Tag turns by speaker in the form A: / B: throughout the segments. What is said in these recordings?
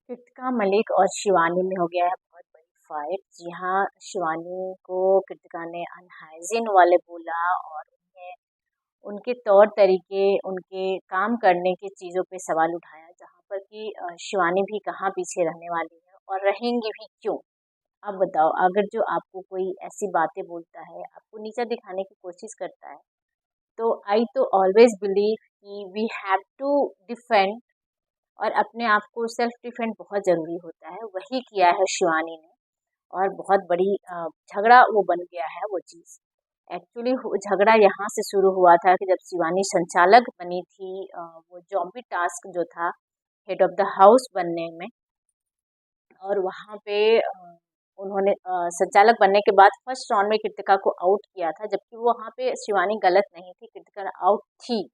A: कृतिका मलिक और शिवानी में हो गया है बहुत बड़ी फाइट। जी हाँ, शिवानी को कृतिका ने अनहाइजीन वाले बोला और उन्हें उनके तौर तरीके, उनके काम करने की चीज़ों पे सवाल उठाया, जहाँ पर कि शिवानी भी कहाँ पीछे रहने वाली है और रहेंगी भी क्यों। अब बताओ, अगर जो आपको कोई ऐसी बातें बोलता है, आपको नीचा दिखाने की कोशिश करता है, तो आई तो ऑलवेज बिलीव कि वी हैव टू डिफेंड और अपने आप को सेल्फ डिफेंड बहुत ज़रूरी होता है। वही किया है शिवानी ने और बहुत बड़ी झगड़ा वो बन गया है वो चीज़। एक्चुअली झगड़ा यहाँ से शुरू हुआ था कि जब शिवानी संचालक बनी थी, वो जॉम्बी टास्क जो था हेड ऑफ़ द हाउस बनने में, और वहाँ पे उन्होंने संचालक बनने के बाद फर्स्ट राउंड में कृतिका को आउट किया था, जबकि वो वहाँ पे शिवानी गलत नहीं थी, कृतिका आउट थी।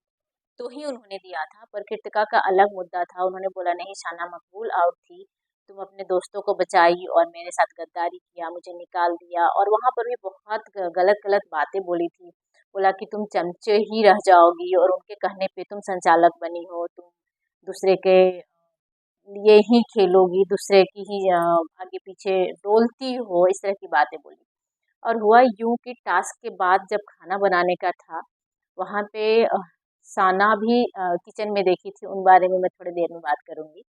A: तो ही उन्होंने दिया था, पर कृतिका का अलग मुद्दा था। उन्होंने बोला नहीं, शाना मकबूल आउट थी, तुम अपने दोस्तों को बचाई और मेरे साथ गद्दारी किया, मुझे निकाल दिया। और वहाँ पर भी बहुत गलत गलत बातें बोली थी। बोला कि तुम चमचे ही रह जाओगी और उनके कहने पे तुम संचालक बनी हो, तुम दूसरे के लिए ही खेलोगी, दूसरे की ही आगे पीछे डोलती हो, इस तरह की बातें बोली। और हुआ यूं कि टास्क के बाद जब खाना बनाने का था, वहाँ पे साना भी किचन में देखी थी, उन बारे में मैं थोड़ी देर में बात करूँगी।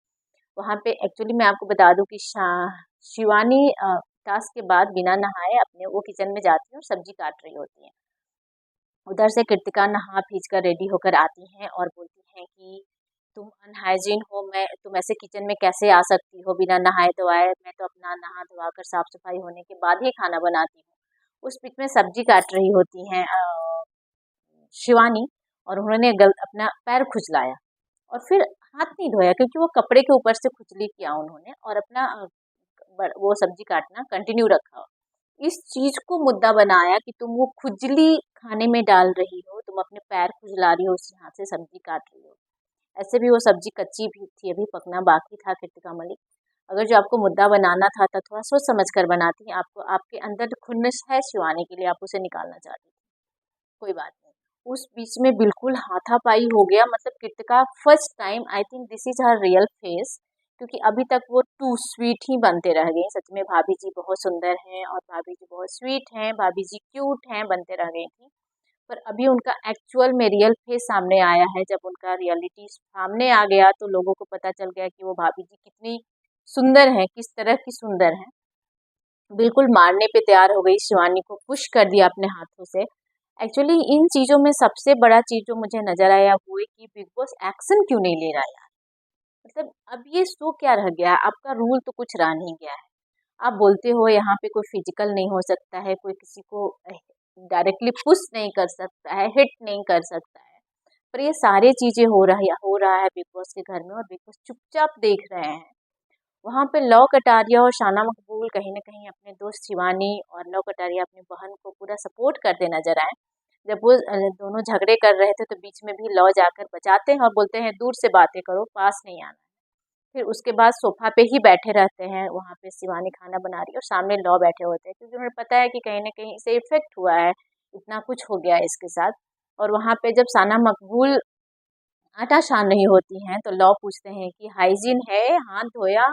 A: वहाँ पे एक्चुअली मैं आपको बता दूँ कि शिवानी टास्क के बाद बिना नहाए अपने वो किचन में जाती है और सब्जी काट रही होती है। उधर से कृतिका नहा भीज कर रेडी होकर आती हैं और बोलती हैं कि तुम अनहाइजीन हो, मैं तुम ऐसे किचन में कैसे आ सकती हो बिना नहाए धोआए, मैं तो अपना नहा धोआ कर साफ सफाई होने के बाद ही खाना बनाती हूँ। उस बीच में सब्जी काट रही होती हैं शिवानी, और उन्होंने अपना पैर खुजलाया और फिर हाथ नहीं धोया, क्योंकि वो कपड़े के ऊपर से खुजली किया उन्होंने और अपना वो सब्जी काटना कंटिन्यू रखा। इस चीज को मुद्दा बनाया कि तुम वो खुजली खाने में डाल रही हो, तुम अपने पैर खुजला रही हो, उसी हाथ से सब्जी काट रही हो। ऐसे भी वो सब्जी कच्ची भी थी, अभी पकना बाकी था। कृतिका मलिक, अगर जो आपको मुद्दा बनाना था तो थोड़ा सोच समझ कर बनाती। आपको आपके अंदर खुन्नस है शिवानी के लिए, आप उसे निकालना चाहती थी, कोई बात नहीं। उस बीच में बिल्कुल हाथापाई हो गया। मतलब Kritika first time, I think this is her real face, क्योंकि अभी तक वो टू स्वीट ही बनते रह गए। सच में भाभी जी बहुत सुंदर हैं और भाभी जी बहुत स्वीट हैं, भाभी जी क्यूट हैं, बनते रह गई थी। पर अभी उनका एक्चुअल में रियल फेस सामने आया है। जब उनका रियलिटी सामने आ गया तो लोगों को पता चल गया कि वो भाभी जी कितनी सुंदर हैं, किस तरह की सुंदर हैं। बिल्कुल मारने पे तैयार हो गई, शिवानी को पुश कर दिया अपने हाथों से। एक्चुअली इन चीज़ों में सबसे बड़ा चीज़ जो मुझे नज़र आया वो है कि बिग बॉस एक्शन क्यों नहीं ले रहा यार। मतलब अब ये शो क्या रह गया है? आपका रूल तो कुछ रह नहीं गया है। आप बोलते हो यहाँ पे कोई फिजिकल नहीं हो सकता है, कोई किसी को डायरेक्टली पुश नहीं कर सकता है, हिट नहीं कर सकता है, पर ये सारी चीज़ें हो रहा है बिग बॉस के घर में और बिग बॉस चुपचाप देख रहे हैं। वहाँ पे लव कटारिया और शाना मकबूल कहीं न कहीं अपने दोस्त शिवानी और लव कटारिया अपनी बहन को पूरा सपोर्ट करते नज़र आए। जब वो दोनों झगड़े कर रहे थे तो बीच में भी लव जाकर बचाते हैं और बोलते हैं दूर से बातें करो, पास नहीं आना है। फिर उसके बाद सोफ़ा पे ही बैठे रहते हैं, वहाँ पे शिवानी खाना बना रही है और सामने लव बैठे होते हैं, क्योंकि उन्हें पता है कि कहीं न कहीं इसे इफ़ेक्ट हुआ है, इतना कुछ हो गया है इसके साथ। और वहाँ पे जब शाना मकबूल आटा सान रही होती हैं तो लव पूछते हैं कि हाइजीन है, हाथ धोया?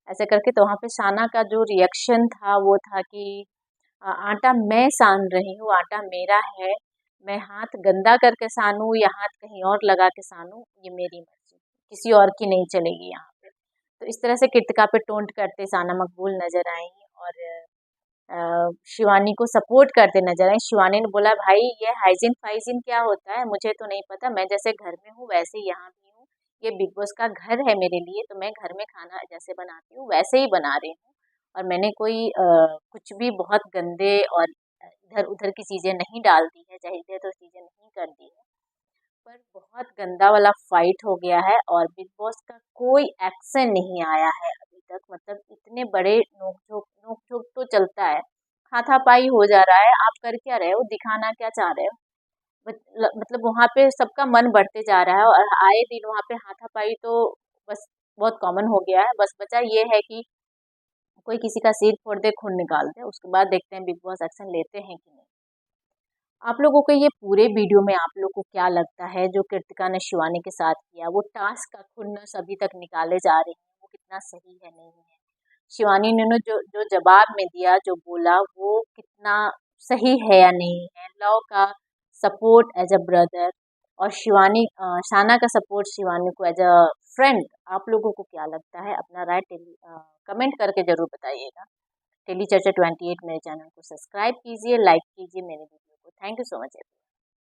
A: ऐसे करके। तो वहाँ पे शाना का जो रिएक्शन था वो था कि आटा मैं सान रही हूँ, आटा मेरा है, मैं हाथ गंदा करके सानूँ या हाथ कहीं और लगा के सानूँ, ये मेरी मर्जी, किसी और की नहीं चलेगी यहाँ पे। तो इस तरह से कृतिका पे टोंट करते शाना मकबूल नजर आई और शिवानी को सपोर्ट करते नजर आई। शिवानी ने बोला भाई ये हाइजीन फाइजीन क्या होता है, मुझे तो नहीं पता, मैं जैसे घर में हूँ वैसे ही यहाँ भी हूँ, ये बिग बॉस का घर है मेरे लिए, तो मैं घर में खाना जैसे बनाती हूँ वैसे ही बना रही हूँ। और मैंने कोई कुछ भी बहुत गंदे और इधर उधर की चीज़ें नहीं डाल दी है, चाहे इधर उधर चीज़ें नहीं कर दी है। पर बहुत गंदा वाला फाइट हो गया है और बिग बॉस का कोई एक्शन नहीं आया है अभी तक। मतलब इतने बड़े नोक-झोंक तो चलता है, हाथापाई हो जा रहा है, आप कर क्या रहे हो? दिखाना क्या चाह रहे हो? मतलब वहाँ पे सबका मन बढ़ते जा रहा है और आए दिन वहाँ पे हाथापाई तो बस बहुत कॉमन हो गया है। बस बचा ये है कि कोई किसी का सिर फोड़ दे, खून निकाल दे, उसके बाद देखते हैं बिग बॉस एक्शन लेते हैं कि नहीं। आप लोगों को ये पूरे वीडियो में आप लोग को क्या लगता है जो कृतिका ने शिवानी के साथ किया? वो टास्क का खुन्नस अभी तक निकाले जा रहे हैं, वो कितना सही है नहीं है। शिवानी ने जो जो जवाब में दिया, जो बोला, वो कितना सही है या नहीं है। लव का सपोर्ट एज अ ब्रदर और शाना का सपोर्ट शिवानी को एज अ फ्रेंड। आप लोगों को क्या लगता है? अपना राय कमेंट करके जरूर बताइएगा। डेली चर्चा 28 मेरे चैनल को सब्सक्राइब कीजिए, लाइक कीजिए मेरे वीडियो को। Thank you so much.